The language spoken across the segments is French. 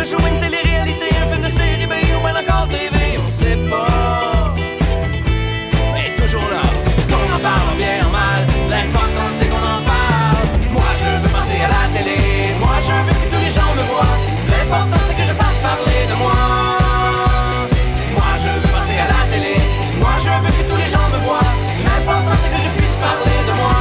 show, une télé-réalité, un film de série B ou bien encore TV, on sait pas. Mais toujours là, qu'on en parle bien ou mal, l'important c'est qu'on en parle. Moi je veux passer à la télé, moi je veux que tous les gens me voient. L'important c'est que je fasse parler de moi. Moi je veux passer à la télé, moi je veux que tous les gens me voient. L'important c'est que je puisse parler de moi.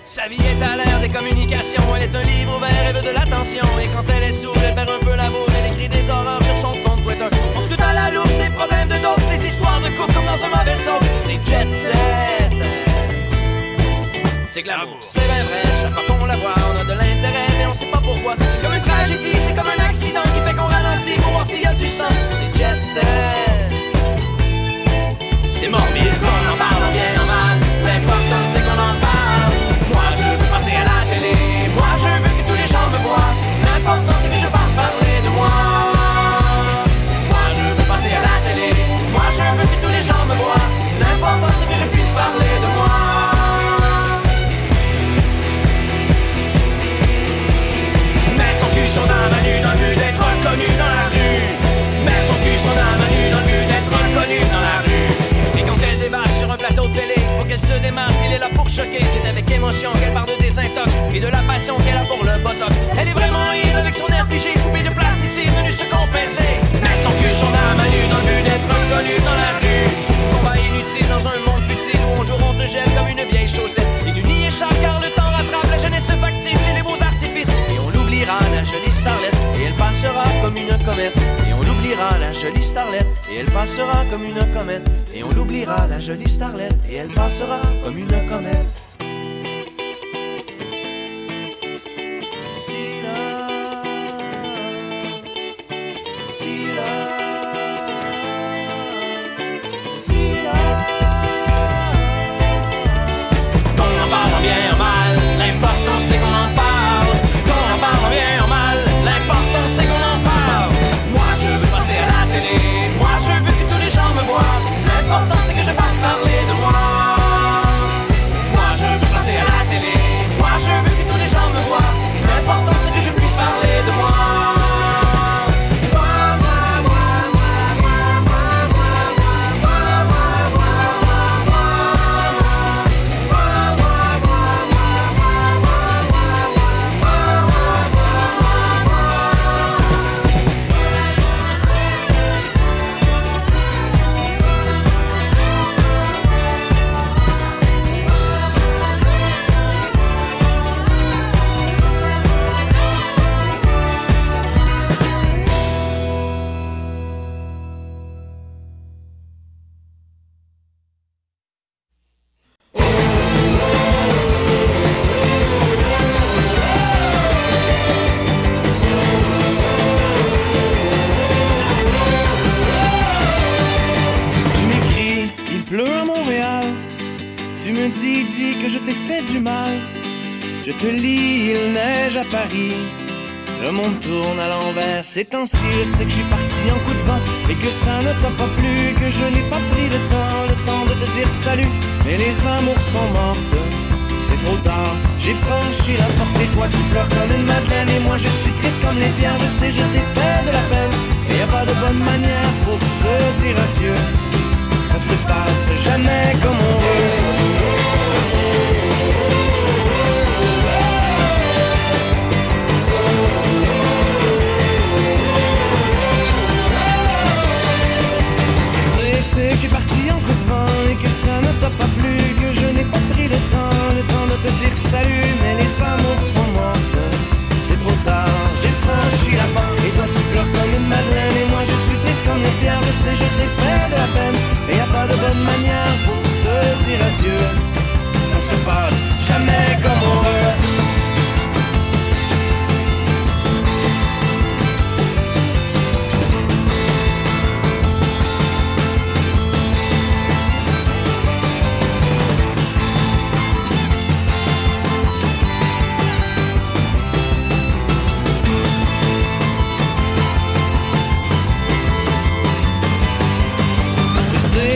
Sa vie est à l'ère des communications, elle est un livre ouvert, elle veut de l'attention. Et quand elle est sourde, elle perd un peu la bourde, elle écrit des horreurs sur son compte Twitter. On scrute à la loupe ses problèmes de dope, ses histoires de couple comme dans un mauvais son. C'est jet set, c'est glamour, c'est bien vrai. Chaque fois qu'on la voit, on a de l'intérêt, mais on sait pas pourquoi. C'est comme une tragédie, c'est comme un accident qui fait qu'on ralentit pour voir s'il y a du sang. C'est jet set, c'est morbide, qu'on en parle bien ou mal. L'important c'est qu'on en parle. Moi je veux passer à la télé, moi je veux que tous les gens me voient. L'important c'est que je fasse parler de moi. Moi je veux passer à la télé, moi je veux que tous les gens me voient. L'important c'est que je puisse parler de moi. Mettre son cul sur la manu dans le but d'être reconnu dans la rue. Mettre son cul sur la manu dans le but d'être reconnu dans la rue. Et quand elle débarque sur un plateau de télé, faut qu'elle se démarque, il est là pour choquer. C'est avec émotion qu'elle parle de désintox et de la passion qu'elle a pour le botox. Elle est vraiment ivre avec son air figé, coupé de plasticine, venu se compenser. Mettre son cul sur la manu dans le but d'être reconnu dans la rue. Combat inutile dans un monde futile où on joue on te gèle comme une vieille chaussette. Et du nid échappe car le temps rattrape, la jeunesse factice et les beaux artifices. Et on l'oubliera, la jolie starlette, et elle passera comme une comète. Et on l'oubliera, la jolie starlette, et elle passera comme une comète. Et on l'oubliera, la jolie starlette, et elle passera comme une comète. Si là, si là, si là. Qu'on en parle bien ou mal, l'important c'est qu'on en parle. Qu'on en parle bien ou mal, l'important c'est qu'on en parle. Moi je veux passer à la télé, moi je veux que tous les gens me voient. L'important c'est que je fasse parler de moi. Moi je veux passer à la télé, moi je veux que tous les gens me voient. L'important c'est que je puisse parler de moi. Dis que je t'ai fait du mal. Je te lis, il neige à Paris. Le monde tourne à l'envers. Ces temps-ci, je sais que je suis parti en coup de vent et que ça ne t'a pas plu, que je n'ai pas pris le temps de te dire salut. Mais les amours sont mortes, c'est trop tard. J'ai franchi la porte et toi tu pleures comme une madeleine. Et moi je suis triste comme les pierres. Je sais, je t'ai fait de la peine. Et y a pas de bonne manière pour se dire adieu. Ça se passe jamais comme on veut. C'est que je suis parti en coup de vent et que ça ne t'a pas plu, que je n'ai pas pris le temps de te dire salut. Mais les amours sont mortes, c'est trop tard. J'ai franchi la porte et toi tu pleures comme une madeleine. Et moi je suis triste comme les pierres. Je sais, je t'ai fait de la peine. Et y a pas de bonne manière pour se dire adieu. Ça se passe jamais comme on veut.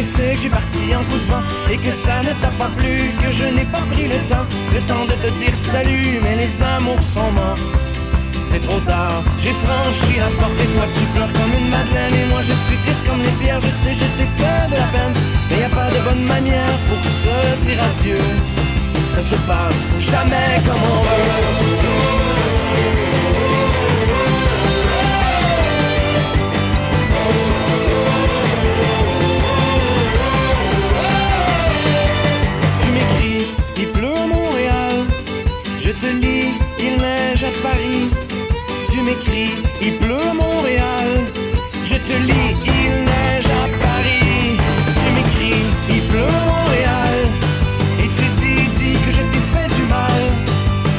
sais que je suis parti en coup de vent et que ça ne t'a pas plu, que je n'ai pas pris le temps de te dire salut, mais les amours sont morts. C'est trop tard, j'ai franchi la porte et toi tu pleures comme une madeleine et moi je suis triste comme les pierres, je sais je t'ai fait de la peine, mais y a pas de bonne manière pour se dire adieu. Ça se passe jamais comme on veut. Tu m'écris, il pleut à Montréal, je te lis, il neige à Paris. Tu m'écris, il pleut à Montréal, je te lis, il neige à Paris. Tu m'écris, il pleut à Montréal, et tu dis que je t'ai fait du mal.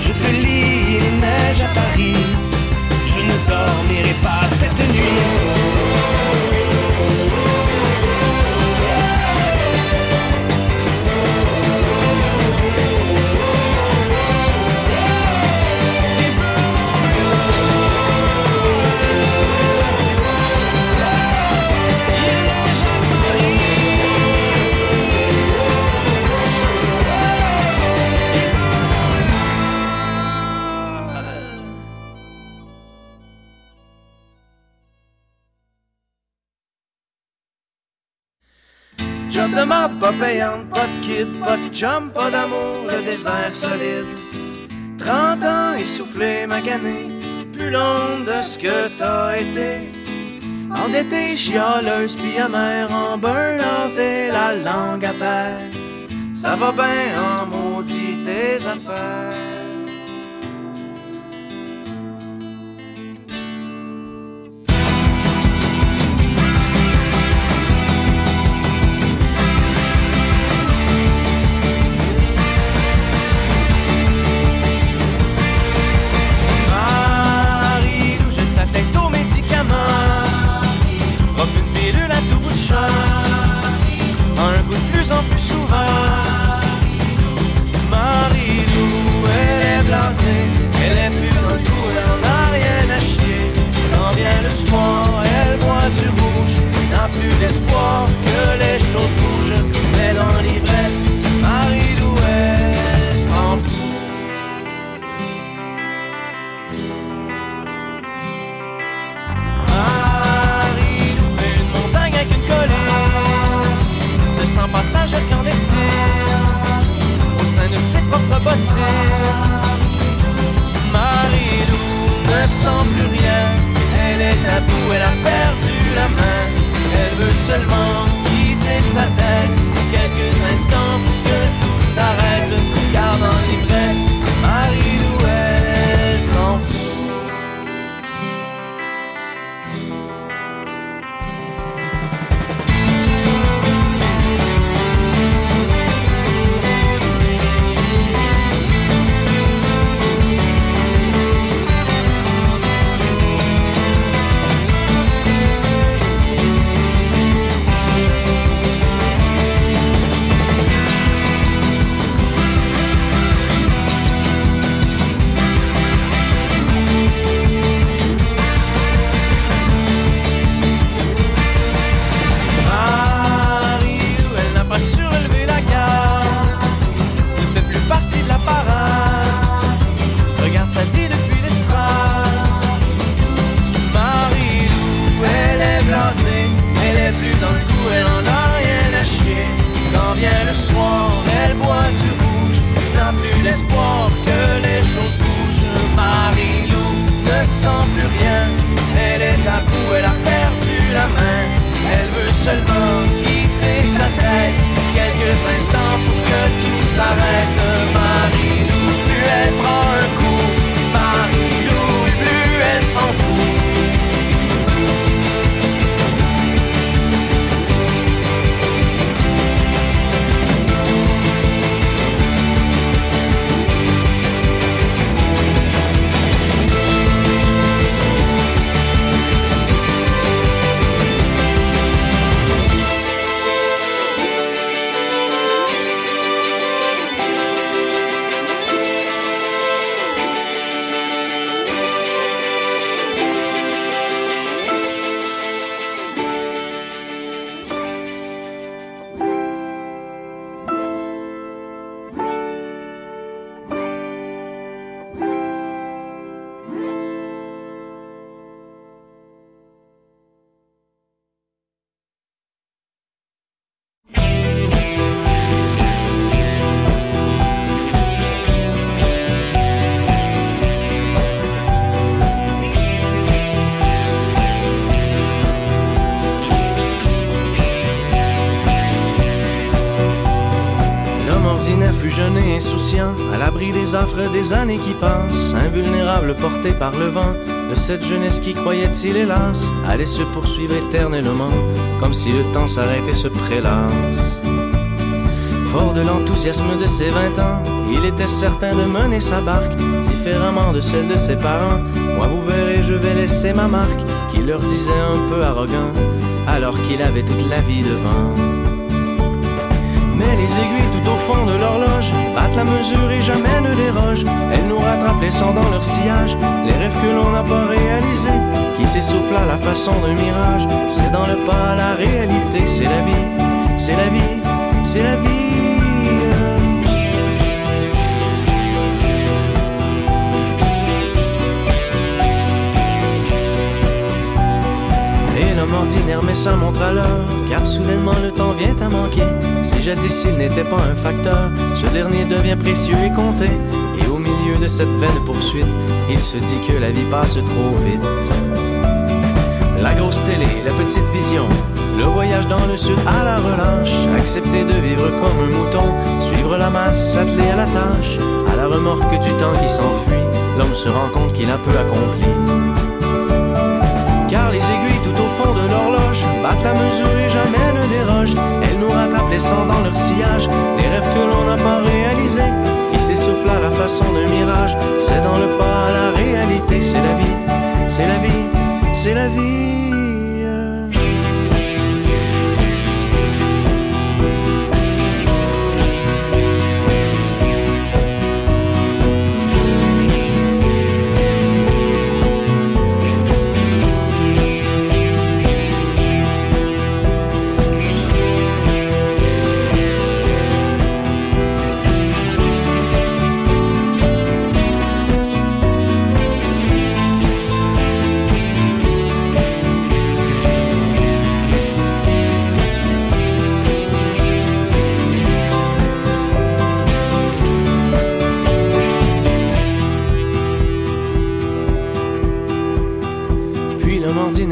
Je te lis, il neige à Paris, je ne dormirai pas cette nuit. Job de marde, pas payante, pas de kid, pas de chum, pas d'amour, le désert solide. 30 ans essoufflé, magané, plus long de ce que t'as été. Endettée, chialeuse, pis amère, en burn-out et la langue à terre. Ça va bien en maudit tes affaires. Un coup de plus en plus souvent. Marie-Lou, elle est blasée, elle est plus dans le coup, elle n'a rien à chier. Quand vient le soir, elle boit du rouge, n'a plus l'espoir que les choses bougent. Mais dans l'ivresse, Marie-Lou, elle s'en fout. Passagère clandestine au sein de ses propres bottines. Marie-Lou ne sent plus rien, elle est à bout, elle a perdu la main. Elle veut seulement quitter sa tête quelques instants pour que tout s'arrête. Car dans l'ivresse, Marie-Lou, elle s'en fout. l'ordinaire fut jeune et insouciant, à l'abri des affres des années qui passent, invulnérable porté par le vent de cette jeunesse qui croyait, il hélas, allait se poursuivre éternellement, comme si le temps s'arrêtait se prélasse. Fort de l'enthousiasme de ses 20 ans, il était certain de mener sa barque différemment de celle de ses parents. Moi vous verrez, je vais laisser ma marque, qu'il leur disait un peu arrogant, alors qu'il avait toute la vie devant. Mais les aiguilles tout au fond de l'horloge battent la mesure et jamais ne dérogent. Elles nous rattrapent laissant dans leur sillage les rêves que l'on n'a pas réalisés, qui s'essoufflent à la façon d'un mirage. C'est dans le pas à la réalité, c'est la vie, c'est la vie, c'est la vie. Et l'homme ordinaire met sa montre à l'heure, car soudainement le temps vient à manquer. Si jadis il n'était pas un facteur, ce dernier devient précieux et compté. Et au milieu de cette vaine poursuite, il se dit que la vie passe trop vite. La grosse télé, la petite vision, le voyage dans le sud à la relâche, accepter de vivre comme un mouton, suivre la masse, s'atteler à la tâche. À la remorque du temps qui s'enfuit, l'homme se rend compte qu'il a peu accompli. Car les aiguilles tout au fond de l'horloge battent la mesure et jamais ne dérogent. Elles nous rattrapent laissant dans leur sillage les rêves que l'on n'a pas réalisés, qui s'essoufflent à la façon d'un mirage. C'est dans le pas à la réalité, c'est la vie, c'est la vie, c'est la vie.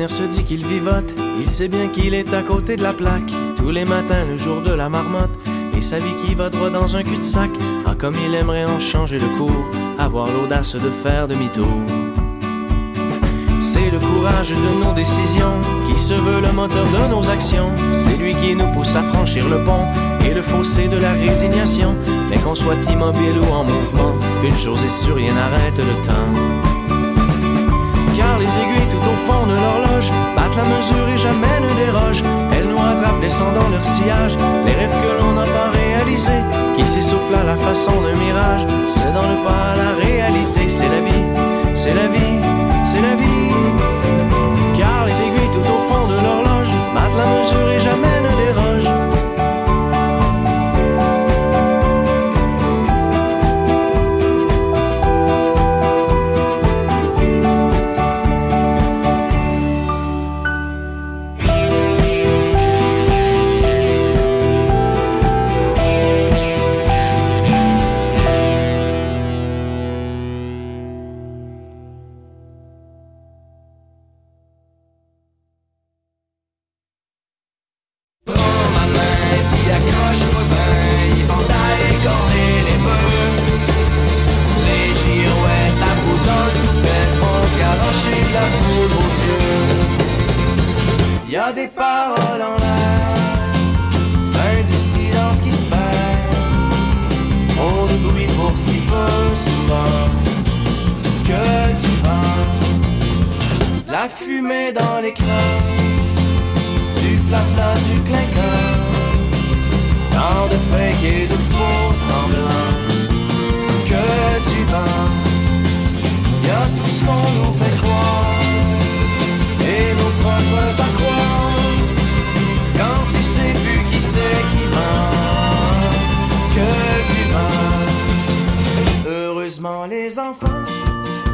Se dit qu'il vivote, il sait bien qu'il est à côté de la plaque tous les matins le jour de la marmotte, et sa vie qui va droit dans un cul-de-sac. Ah, comme il aimerait en changer de cours, avoir l'audace de faire demi-tour. C'est le courage de nos décisions qui se veut le moteur de nos actions. C'est lui qui nous pousse à franchir le pont et le fossé de la résignation. Mais qu'on soit immobile ou en mouvement, une chose est sûre, rien n'arrête le temps. Car les aiguilles tout au fond de l'horloge battent la mesure et jamais ne dérogent. Elles nous rattrapent laissant dans leur sillage les rêves que l'on n'a pas réalisés, qui s'essoufflent à la façon d'un mirage. C'est dans le pas à la réalité, c'est la vie, c'est la vie, c'est la vie. Car les aiguilles tout au fond de l'horloge battent la mesure et jamais ne dérogent. Y'a des paroles en l'air, ben du silence qui se perd. Trop de bruit pour si peu souvent que du vent. La fumée dans l'écran, du flafla, du clinquant. Tant de fake et de faux semblants que du vent. Y'a tout ce qu'on nous fait croire et nos propres à croire. Quand tu sais plus qui c'est qui ment, que tu vends. Heureusement les enfants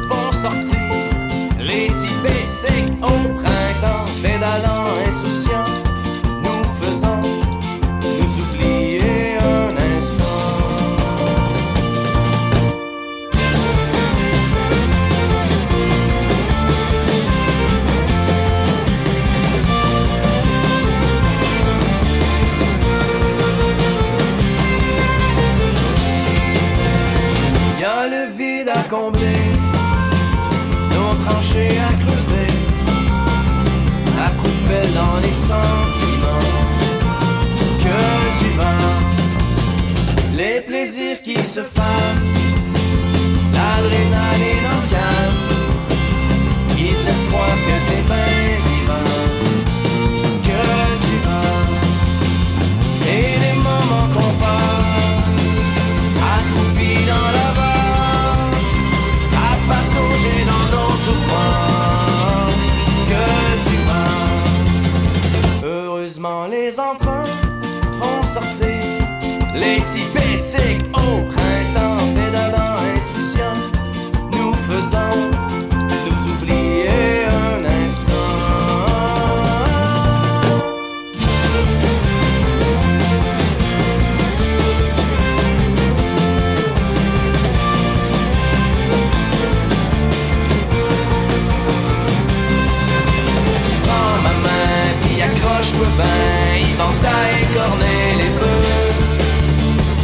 vont sortir, les types secs au printemps, pédalant insouciants, nous faisant nous oublier un instant. plaisir qui se fane, l'adrénaline en calme, qui te laisse croire que t'es bien vivant, que tu vas, et les moments qu'on passe, accroupis dans la vase, à patauger dans nos tourments, que tu vas. Heureusement les enfants vont sortir, les petits basics au printemps, pédalant insouciants, nous faisons nous oublier un instant. Prends ma main, puis accroche-toi ben, éventail, cornet, les bœufs.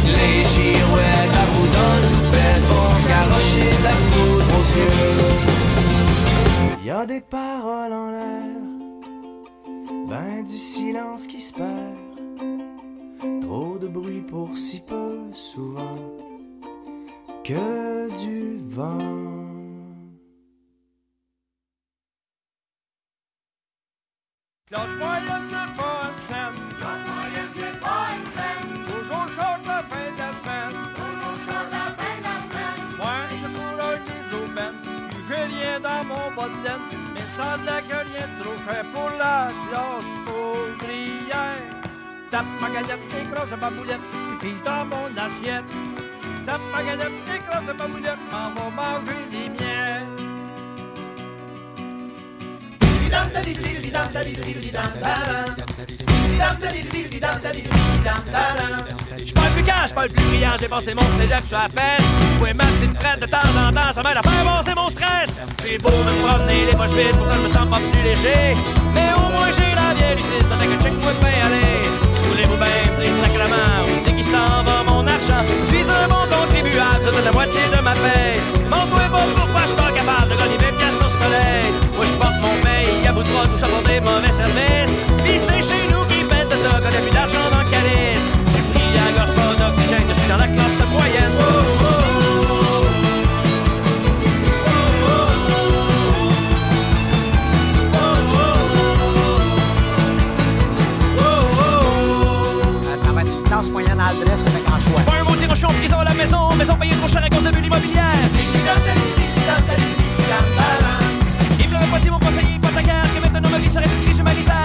Les girouettes à bout d'un toupette vont garrocher de la poudre aux yeux. Y a des paroles en l'air, ben du silence qui se perd. Trop de bruit pour si peu souvent, que du vent. Classe moyenne, c'est pas une scène. Classe moyenne, c'est pas une scène. Toujours short la fin de la semaine. Toujours short la fin de la semaine. Moi, je cours des domaines. Puis j'ai rien dans mon bas de laine. Mais sans de la que rien de trop cher pour la classe ouvrière. Tape ma galette, écrase ma boulette. Puis dans mon assiette. Tape ma galette, écrase ma boulette. M'en va manger des miels. J'parle plus calme, j'parle plus brillant, j'ai passé mon cégep sur la fesse. Ouais, ma petite frette de temps en temps, ça m'aide à faire passer mon stress. J'ai beau me promener les poches vides, pourtant je me sens pas plus léger. Mais au moins j'ai la vie lucide, ça fait que check-moi bien aller. Voulez-vous bien me dire sacrément où c'est qui s'en va mon argent? Je suis un bon contribuable, je donne la moitié de ma paye. M'en-toi pas pourquoi j'suis pas capable de gagner 20 piastres au soleil. Moi j'porte mon paye à bout de bras, tout ça pour des mauvais services. Pis c'est chez nous qui pète de toc, on a plus d'argent dans le calice. J'ai pris à la gorge pas d'oxygène, je suis dans la classe moyenne. Oh, oh, oh. Ça va être une classe moyenne à l'adresse avec un choix. Pas un maudit rochon en prison à la maison, maison payée trop cher à cause de bulles immobilières. Il pleure pas dit mon conseiller hypothécaire que maintenant ma vie serait une crise humanitaire.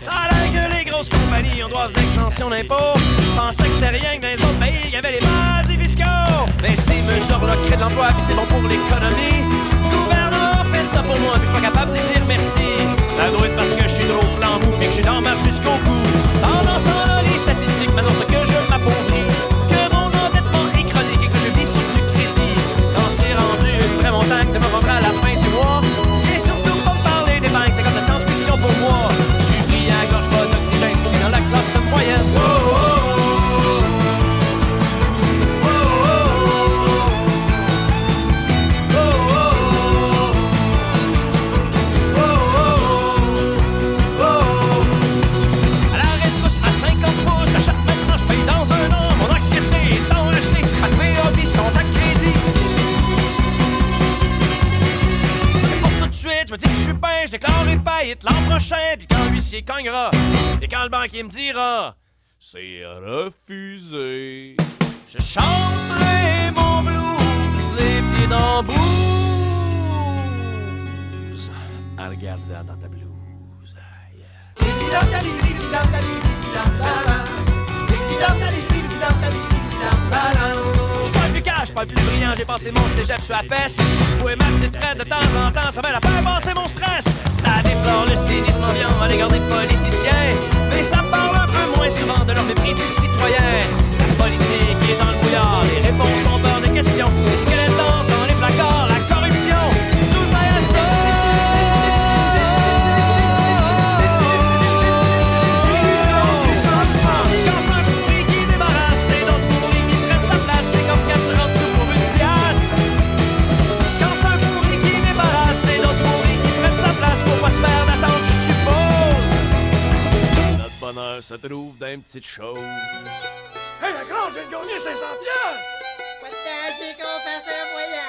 Ça a l'air que les grosses compagnies ont droit aux exemptions d'impôts. Pensaient que c'était rien que dans les autres pays qu'il y avait les paradis fiscaux. Mais ces mesures-là créent de l'emploi puis c'est bon pour l'économie. Le gouvernement fait ça pour moi puis je suis pas capable de dire merci. Ça doit être parce que je suis trop flambou puis que je suis dans marche jusqu'au cou. Pendant ce temps-là, les statistiques m'annoncent que je m'appauvris, que mon endettement est chronique et que je vis sur du crédit. Quand c'est rendu une vraie montagne de me rendre à la fin du mois. Et surtout pas me parler des banques, c'est comme de science-fiction pour moi. Je suis pris à la gorge pas d'oxygène, je suis dans la classe moyenne. Oh, oh, oh. Je me dis que je suis bien, je déclare une faillite l'an prochain. Puis quand l'huissier cognera, et quand le banquier me dira c'est refusé, je chanterai mon blues, les pieds dans blues, en regardant dans ta blouse. Je parle plus cash, je parle plus brillant, j'ai passé mon cégep sur la fesse. Ouais, ma petite traite de temps en temps, ça m'aide à faire passer mon stress. Ça déplore le cynisme ambiant à l'égard des politiciens, mais ça parle un peu moins souvent de leur mépris du citoyen. La politique est dans le brouillard, les réponses sont hors de question. Les squelettes dansent dans les placards, la corruption sous le à ça. Quand c'est un pourri qui débarrasse et d'autres pourris qui prennent sa place, c'est comme 4 sous pour une pièce. Quand c'est un pourri qui débarrasse et d'autres pourris bonheur se trouve dans une petite chose. Hey, la grande, je viens de gagner 500 piastres! Pas de temps, j'ai qu'on fasse un voyage.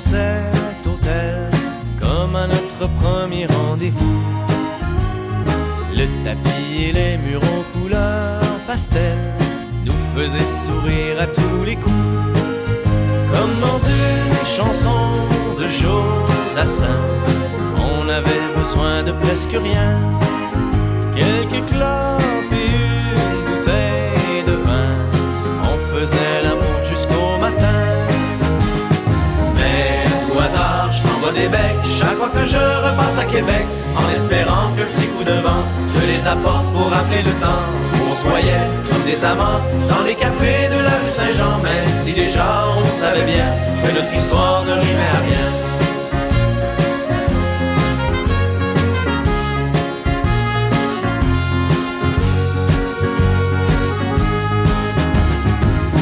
Cet hôtel, comme à notre premier rendez-vous. Le tapis et les murs aux couleurs pastel nous faisaient sourire à tous les coups. Comme dans une chanson de Joe Dassin, on avait besoin de presque rien, quelques clopes et une bouteille de vin. On faisait l'amour jusqu'au matin. Au hasard, je t'envoie des becs chaque fois que je repasse à Québec, en espérant qu'un petit coup de vent te les apporte pour rappeler le temps où on se voyait comme des amants dans les cafés de la rue Saint-Jean, même si déjà on savait bien que notre histoire ne rimait à rien.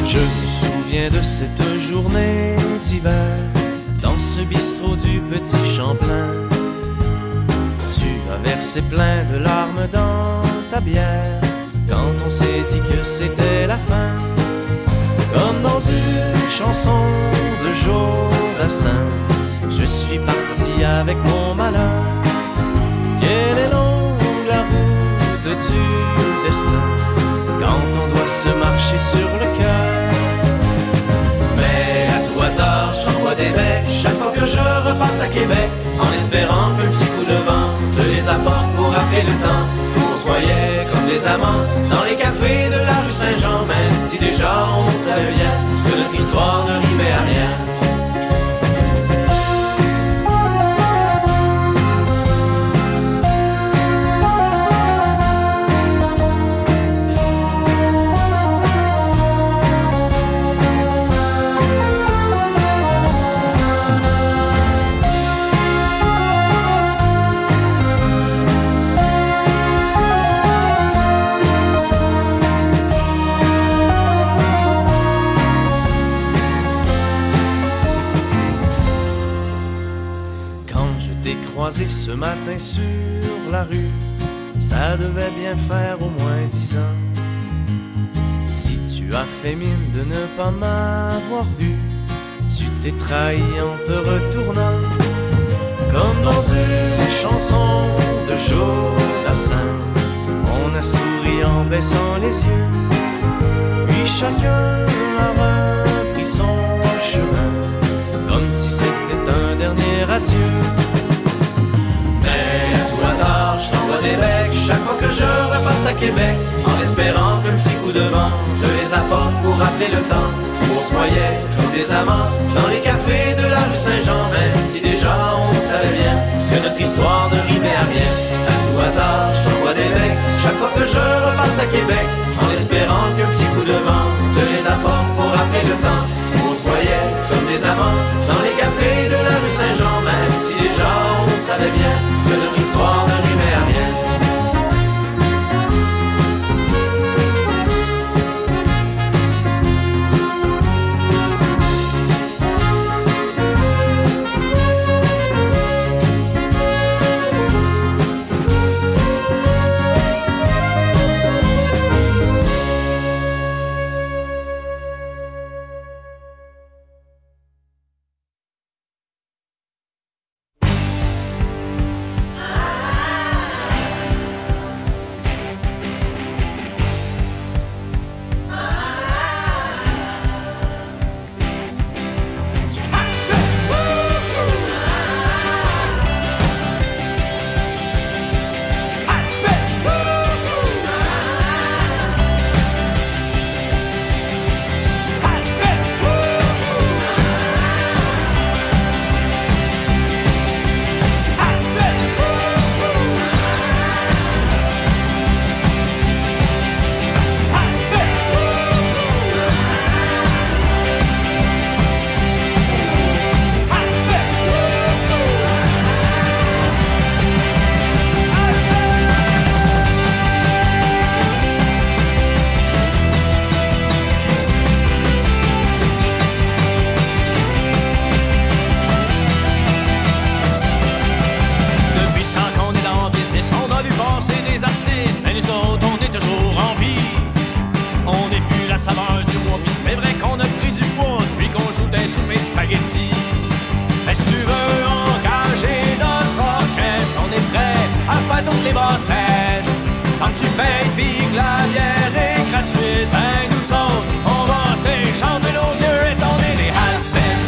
Je me souviens de cette journée d'hiver dans ce bistrot du Petit Champlain. Tu as versé plein de larmes dans ta bière quand on s'est dit que c'était la fin. Comme dans une chanson de Joe Dassin, je suis parti avec mon malheur. Quelle est longue la route du destin quand on doit se marcher sur le cœur. Mais à tout hasard, je t'envoie des becs chaque fois que je repasse à Québec, en espérant qu'un petit coup de vent te les apporte pour rappeler le temps où on se voyait comme des amants dans les cafés de la rue Saint-Jean, même si déjà on savait bien que notre histoire ne rimait à rien. Ce matin sur la rue, ça devait bien faire au moins 10 ans. Si tu as fait mine de ne pas m'avoir vu, tu t'es trahi en te retournant. Comme dans une chanson de Joe Dassin, on a souri en baissant les yeux, puis chacun a repris son chemin, comme si c'était un dernier adieu. Je t'envoie des becs chaque fois que je repasse à Québec, en espérant qu'un petit coup de vent te les apporte pour rappeler le temps où on se voyait comme des amants dans les cafés de la rue Saint-Jean, même si déjà on savait bien que notre histoire ne rimait à rien. À tout hasard, je t'envoie des becs chaque fois que je repasse à Québec, en espérant qu'un petit coup de vent te les apporte pour rappeler le temps où on se voyait comme des amants dans les cafés de la rue Saint-Jean, même si déjà on savait bien que notre histoire ne rimait à rien. passé des artistes, mais nous autres, on est toujours en vie. On n'est plus la saveur du mois, pis c'est vrai qu'on a pris du poids depuis qu'on joue des soupes spaghetti. Mais si tu veux engager notre orchestre, on est prêt à faire toutes les bassesses. Quand tu payes pis que la bière est gratuite, ben nous autres, on va entrer chanter nos vieux et on est des has-been.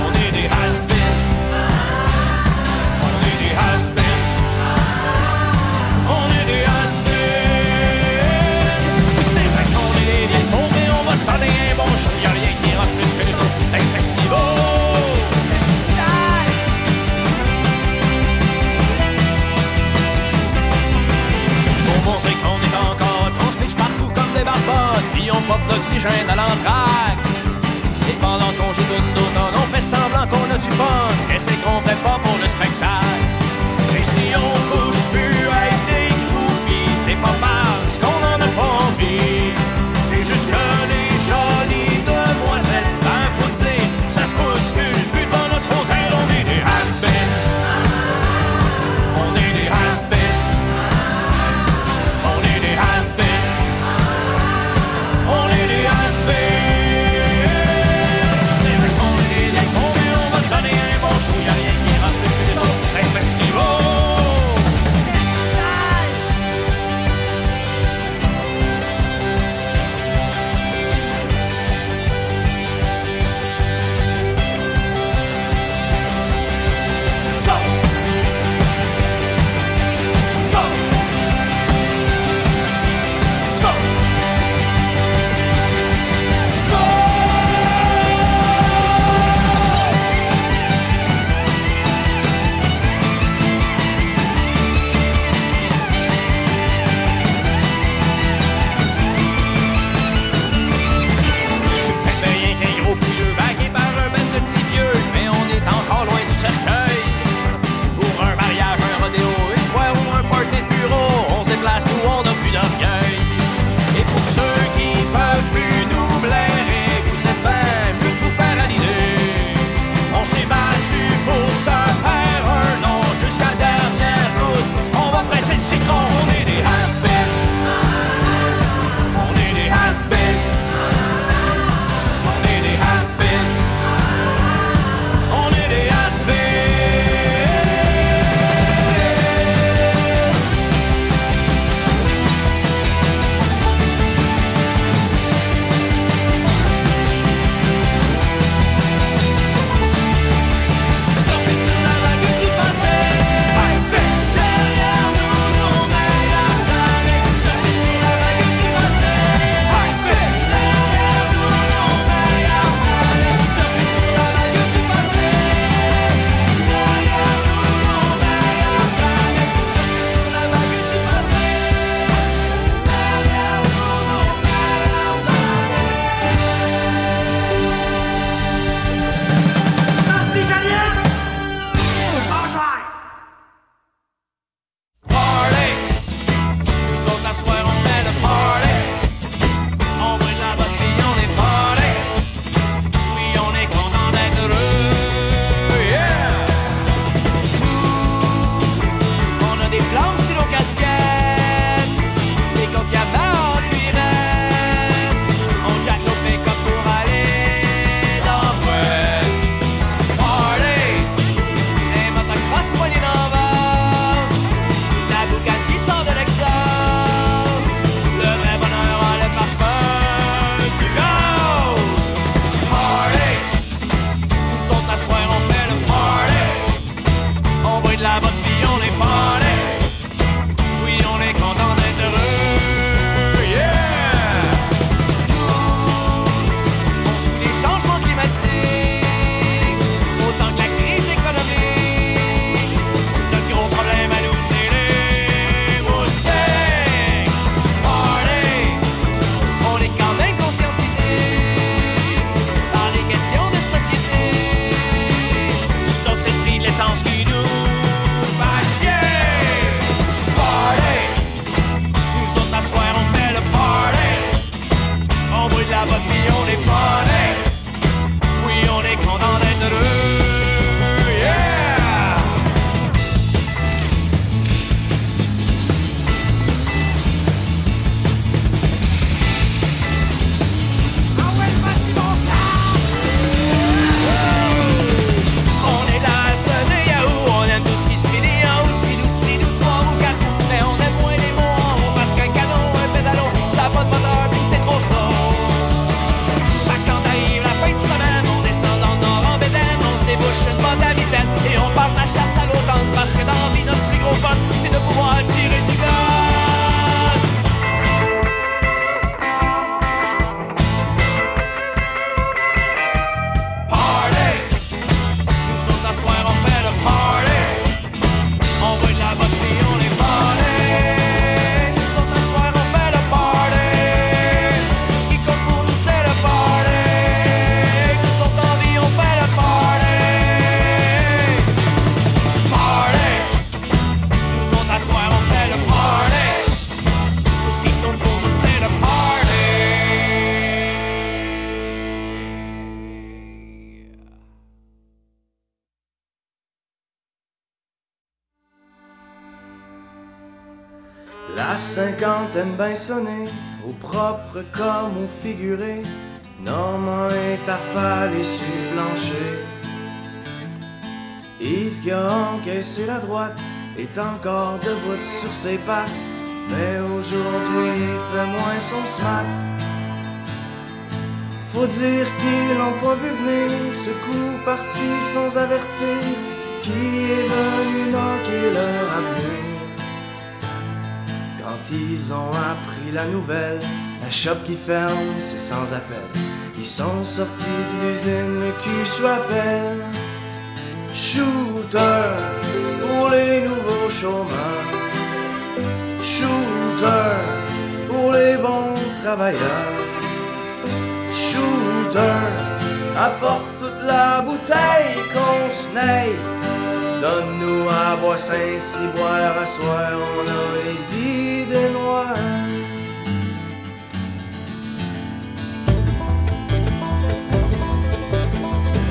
On est des has-been. On est des has-been. On est des has-been. C'est vrai qu'on est des vieilles pauvres, mais on va te donner un bon show. Y'a rien qui ira plus que nous autres, un festival. Montrer qu'on est encore, on se pitche partout comme des barbottes, puis on pop l'oxygène à l'entraque. Et pendant qu'on joue d'une note, on fait semblant qu'on a du fun, et c'est qu'on ferait pas pour le spectacle. Et si on bouge plus à être des groupies, c'est pas parce qu'on en a pas envie, c'est juste que les jolies demoiselles, ben faut dire, ça se bouscule plus devant notre hôtel, on est des has-been. On est des has-been. On est des has-been. On est des has-been. C'est vrai qu'on est des cons, mais on va te donner un bon show. Y'a rien qui ira plus que les autres. La cinquantaine ben sonnée, au propre comme au figuré, Normand est affalé sur le plancher. Yves qui a encaissé la droite est encore debout sur ses pattes, mais aujourd'hui il fait moins son smat. Faut dire qu'ils l'ont pas vu venir, ce coup parti sans avertir, qui est venu knocker leur avenir. Quand ils ont appris la nouvelle, la shop qui ferme, c'est sans appel. Ils sont sortis de l'usine, le cul sur la pelle. Shooter pour les nouveaux chômeurs, shooter pour les bons travailleurs, shooter apporte toute la bouteille qu'on se naille. Donne-nous à boire Saint-Cy, boire à soir, on a les idées noires.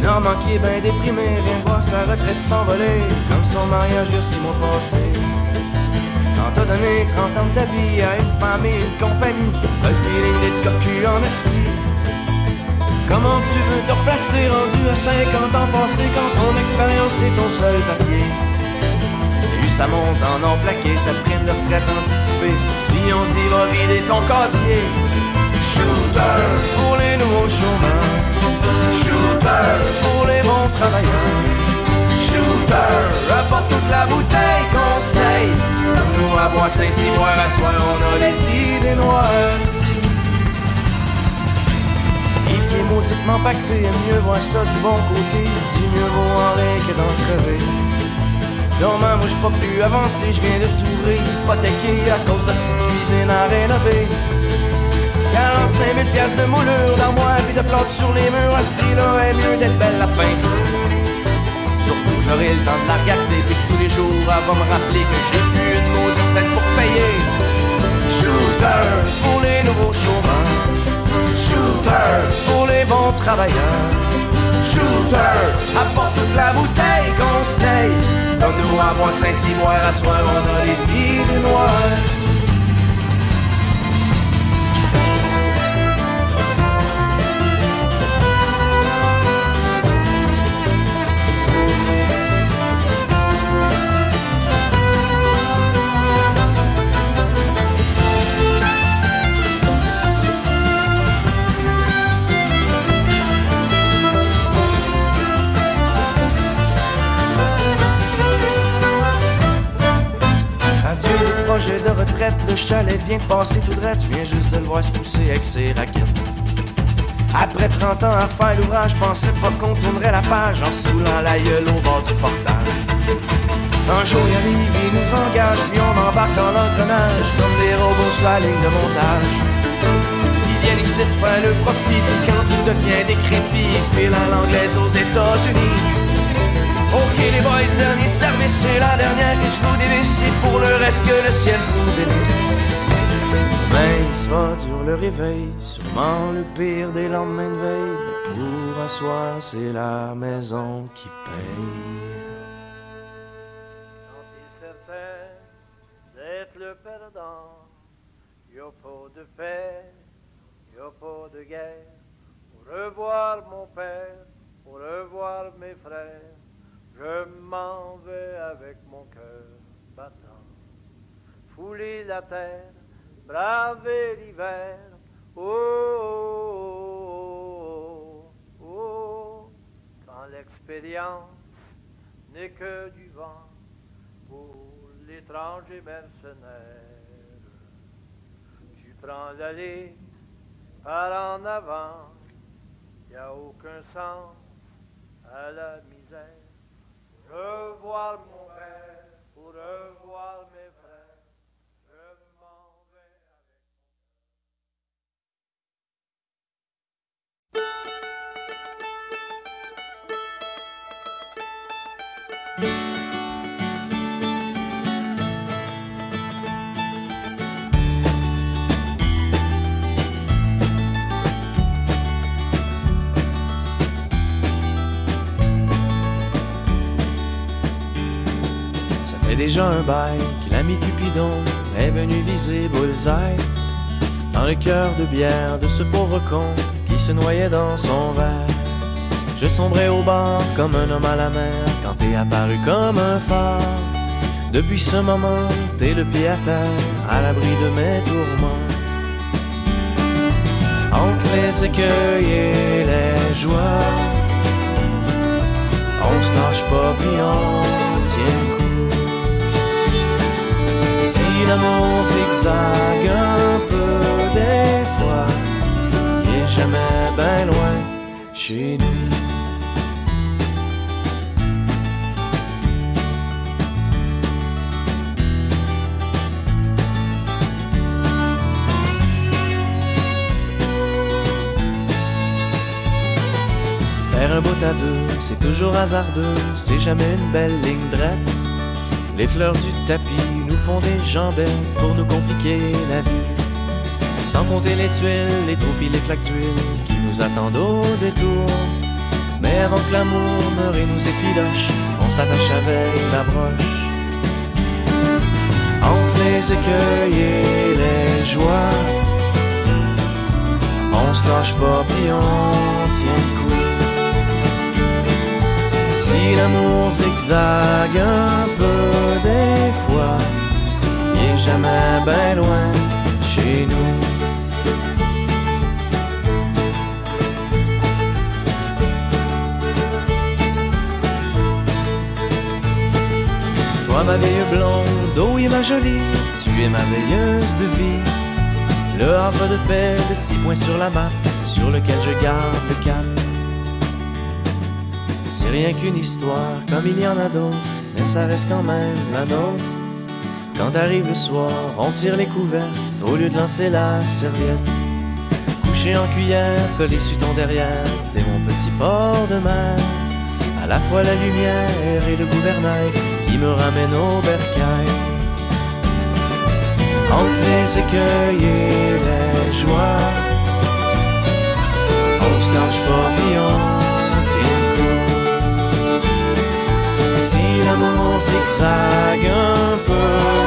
Normand qui est ben déprimé vient voir sa retraite s'envoler, comme son mariage il y a 6 mois passés. Quand t'as donné 30 ans de ta vie à une femme et une compagnie, t'as le feeling d'être cocu en esti. Comment tu veux te replacer rendu à 50 ans passés quand ton expérience est ton seul papier? T'as eu sa monte en or plaqué, sa prime de retraite anticipée, puis on dit va vider ton casier. Shooter pour les nouveaux chômeurs, shooter pour les bons travailleurs, shooter apporte toute la bouteille qu'on se naille. Nous à boire Saint-Cy, boire à soir, on a les idées noires. Yves qui est mauditement pacté aime mieux voir ça du bon côté, il se dit mieux vaut en rire que d'en crever. Normand, moi j'suis pas plus avancé, j'viens de tout hypothéquer à cause de cette cuisine à rénover. 45 000 piastres de moulure d'armoire puis de plantes sur les murs, à ce prix-là est mieux d'être belle la peinture. Surtout que j'aurai le temps de la regarder, puis que tous les jours elle va me rappeler que j'ai plus une maudite scène pour payer. Shooter pour les nouveaux chômeurs, shooter pour les bons travailleurs, shooter apporte toute la bouteille qu'on se naille. Donne-nous à boire Saint-Cy, boire à soir, on a les idées noires. Projet de retraite, le chalet vient de passer tout droit. Je viens juste de le voir se pousser avec ses raquettes. Après 30 ans à faire l'ouvrage, je pensais pas qu'on tournerait la page en saoulant la gueule au bord du portage. Un jour il arrive, il nous engage, puis on embarque dans l'engrenage comme des robots sur la ligne de montage. Ils viennent ici de faire le profit, puis quand tout devient décrépit, ils filent à l'anglaise aux États-Unis. Ok les boys, dernier service, c'est la dernière que je vous dévisse, et pour le reste que le ciel vous bénisse. Demain il sera dur le réveil, sûrement le pire des lendemains de veille, mais pour asseoir c'est la maison qui paye. Quand t'es certain d'être le perdant, y'a pas de paix, y'a pas de guerre. Au revoir mon père, au revoir mes frères. Je m'en vais avec mon cœur battant, fouler la terre, braver l'hiver. Oh, oh, oh, oh, quand l'expérience n'est que du vent pour l'étranger mercenaire. Tu prends l'allée par en avant, y a aucun sens à la misère. Revoir mon père, pour revoir mes frères, je m'en vais déjà un bail que l'ami Cupidon est venu viser bullseye dans le cœur de bière de ce pauvre con qui se noyait dans son verre. Je sombrais au bar comme un homme à la mer quand t'es apparu comme un phare. Depuis ce moment, t'es le pied à terre, à l'abri de mes tourments. Entre les écueils et les joies, on se lâche pas puis on tient le coup. Si l'amour zigzague un peu des fois, il est jamais ben loin chez nous. Faire un bout à deux, c'est toujours hasardeux, c'est jamais une belle ligne droite. Les fleurs du tapis nous font des jambettes pour nous compliquer la vie. Sans compter les tuiles, les trous pis les flaques d'huile qui nous attendent au détour. Mais avant que l'amour meure et nous effiloche, on s'attache avec la broche. Entre les écueils et les joies, on se lâche pas puis on tient le coup. Si l'amour zigzague un peu des fois, il est jamais ben loin chez nous. Toi ma vieille blonde, oh oui ma jolie, tu es ma veilleuse de vie. Le havre de paix, le petit point sur la map, sur lequel je garde le cap. C'est rien qu'une histoire, comme il y en a d'autres, mais ça reste quand même la nôtre. Quand arrive le soir, on tire les couvertes, au lieu de lancer la serviette. Couché en cuillère, collé sur ton derrière, t'es mon petit port de mer. À la fois la lumière et le gouvernail qui me ramène au bercail. Entre les écueils et les joies, on se lâche pas puis on tient le coup. Si l'amour zigzague un peu